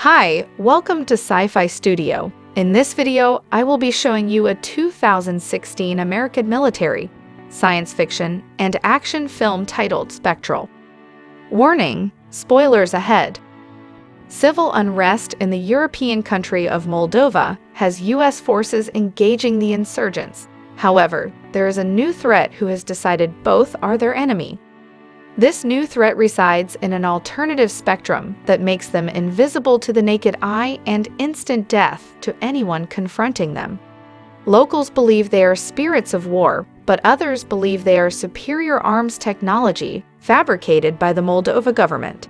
Hi, welcome to Sci-Fi Studio. In this video, I will be showing you a 2016 American military, science fiction, and action film titled Spectral. Warning: spoilers ahead. Civil unrest in the European country of Moldova has U.S. forces engaging the insurgents. However, there is a new threat who has decided both are their enemy. This new threat resides in an alternative spectrum that makes them invisible to the naked eye and instant death to anyone confronting them. Locals believe they are spirits of war, but others believe they are superior arms technology fabricated by the Moldova government.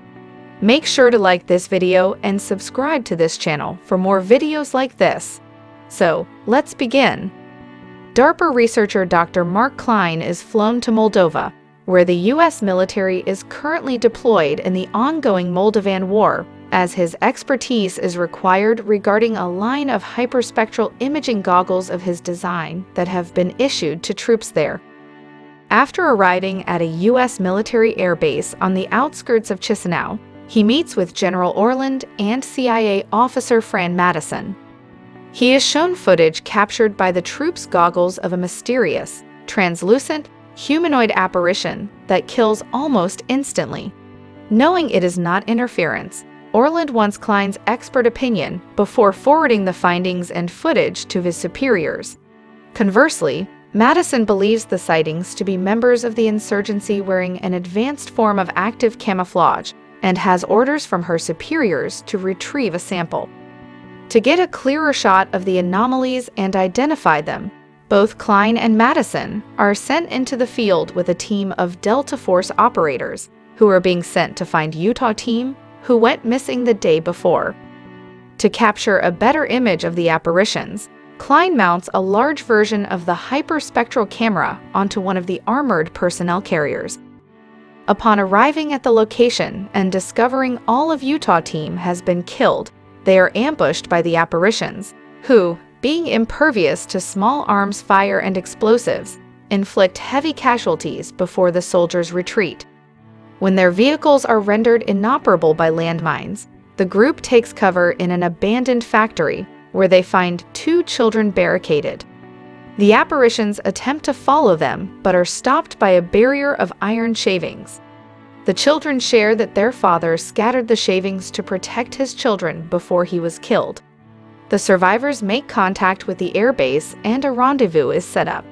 Make sure to like this video and subscribe to this channel for more videos like this. So, let's begin. DARPA researcher Dr. Mark Klein is flown to Moldova, where the U.S. military is currently deployed in the ongoing Moldovan war, as his expertise is required regarding a line of hyperspectral imaging goggles of his design that have been issued to troops there. After arriving at a U.S. military airbase on the outskirts of Chisinau, he meets with General Orland and CIA officer Fran Madison. He is shown footage captured by the troops' goggles of a mysterious, translucent, humanoid apparition that kills almost instantly. Knowing it is not interference, Orland wants Klein's expert opinion before forwarding the findings and footage to his superiors. Conversely, Madison believes the sightings to be members of the insurgency wearing an advanced form of active camouflage and has orders from her superiors to retrieve a sample. To get a clearer shot of the anomalies and identify them, both Klein and Madison are sent into the field with a team of Delta Force operators who are being sent to find Utah team who went missing the day before. To capture a better image of the apparitions, Klein mounts a large version of the hyperspectral camera onto one of the armored personnel carriers. Upon arriving at the location and discovering all of Utah team has been killed, they are ambushed by the apparitions, who, being impervious to small arms fire and explosives, inflict heavy casualties before the soldiers retreat. When their vehicles are rendered inoperable by landmines, the group takes cover in an abandoned factory where they find two children barricaded. The apparitions attempt to follow them but are stopped by a barrier of iron shavings. The children share that their father scattered the shavings to protect his children before he was killed. The survivors make contact with the airbase and a rendezvous is set up.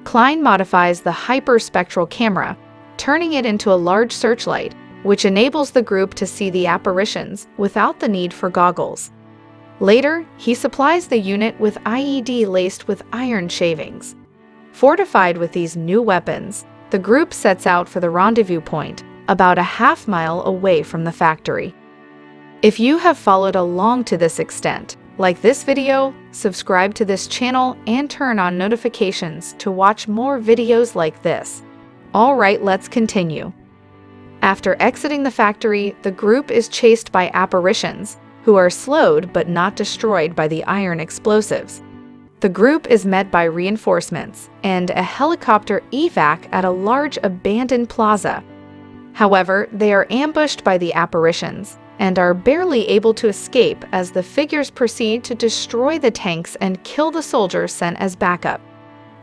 Klein modifies the hyperspectral camera, turning it into a large searchlight, which enables the group to see the apparitions without the need for goggles. Later, he supplies the unit with IED laced with iron shavings. Fortified with these new weapons, the group sets out for the rendezvous point, about a half-mile away from the factory. If you have followed along to this extent, like this video, subscribe to this channel and turn on notifications to watch more videos like this. Alright, let's continue. After exiting the factory, the group is chased by apparitions, who are slowed but not destroyed by the iron explosives. The group is met by reinforcements and a helicopter evac at a large abandoned plaza. However, they are ambushed by the apparitions and are barely able to escape as the figures proceed to destroy the tanks and kill the soldiers sent as backup.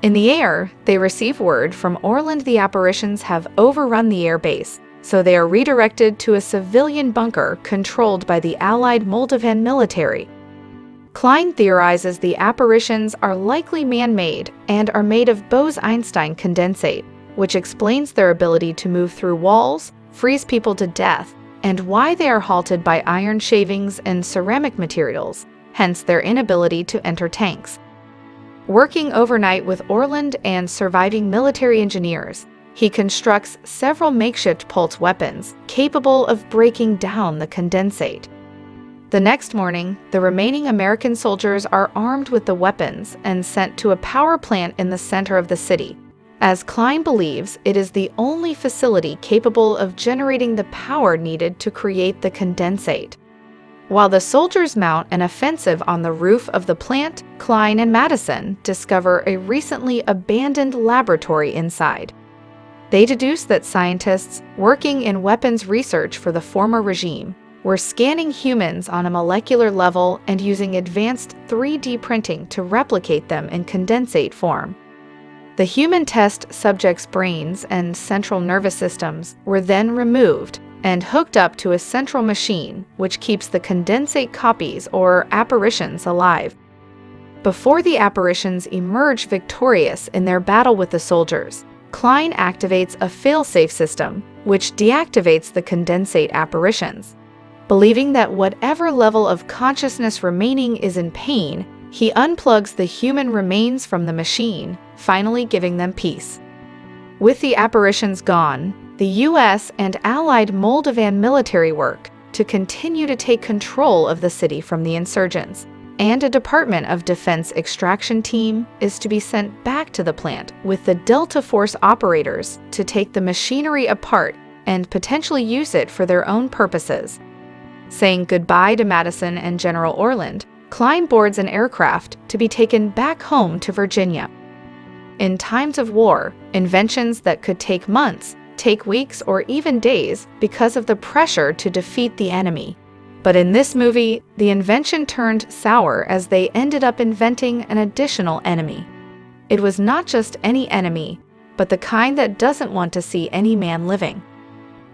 In the air, they receive word from Orland the apparitions have overrun the air base, so they are redirected to a civilian bunker controlled by the allied Moldovan military. Klein theorizes the apparitions are likely man-made and are made of Bose-Einstein condensate, which explains their ability to move through walls, freeze people to death, and why they are halted by iron shavings and ceramic materials, hence their inability to enter tanks. Working overnight with Orland and surviving military engineers, he constructs several makeshift pulse weapons capable of breaking down the condensate. The next morning, the remaining American soldiers are armed with the weapons and sent to a power plant in the center of the city, as Klein believes it is the only facility capable of generating the power needed to create the condensate. While the soldiers mount an offensive on the roof of the plant, Klein and Madison discover a recently abandoned laboratory inside. They deduce that scientists working in weapons research for the former regime were scanning humans on a molecular level and using advanced 3D printing to replicate them in condensate form. The human test subjects' brains and central nervous systems were then removed and hooked up to a central machine which keeps the condensate copies or apparitions alive. Before the apparitions emerge victorious in their battle with the soldiers, Klein activates a failsafe system which deactivates the condensate apparitions. Believing that whatever level of consciousness remaining is in pain, he unplugs the human remains from the machine, finally giving them peace. With the apparitions gone, the US and allied Moldovan military work to continue to take control of the city from the insurgents, and a Department of Defense extraction team is to be sent back to the plant with the Delta Force operators to take the machinery apart and potentially use it for their own purposes. Saying goodbye to Madison and General Orland, Klein boards an aircraft to be taken back home to Virginia. In times of war, inventions that could take months, take weeks, or even days because of the pressure to defeat the enemy. But in this movie, the invention turned sour as they ended up inventing an additional enemy. It was not just any enemy, but the kind that doesn't want to see any man living.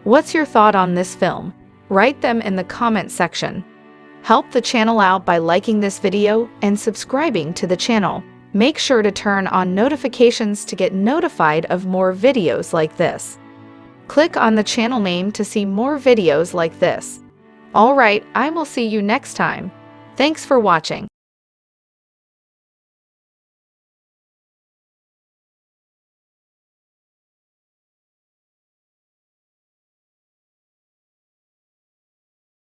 What's your thought on this film? Write them in the comment section. Help the channel out by liking this video and subscribing to the channel. Make sure to turn on notifications to get notified of more videos like this. Click on the channel name to see more videos like this. Alright, I will see you next time. Thanks for watching.